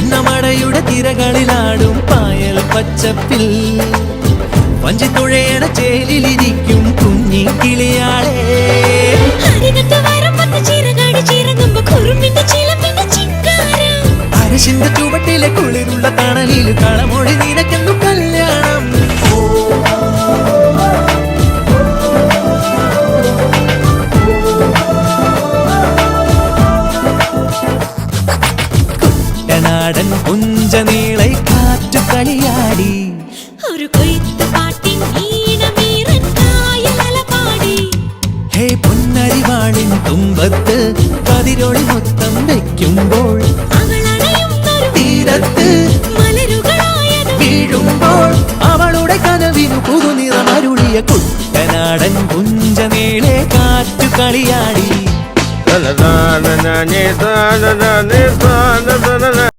പുന്നമടയുടെ തിരകളിലാടും പായൽ പച്ചപ്പിൽ വഞ്ചിത്തുഴയണ ചേലിലിരിക്കും കുഞ്ഞി കിളിയാളെ. അരശിന്റെ ചുവട്ടിലെ കുളിരുള്ള തണലിൽ കളമൊഴി നിനക്കെന്നു കല്യാണം. കുട്ടനാടൻ പുഞ്ചനീളை കാറ്റു കളിയാടി ഒരു കൊയ്ത്ത് പാട്ടിൻ ഈണമീറൻ കായലല പാടി. ഹേ പൊന്നരിവാളിൻ തുമ്പത്ത് കതിരൊളി മൊത്തം വെക്കുമ്പോൾ അവൾ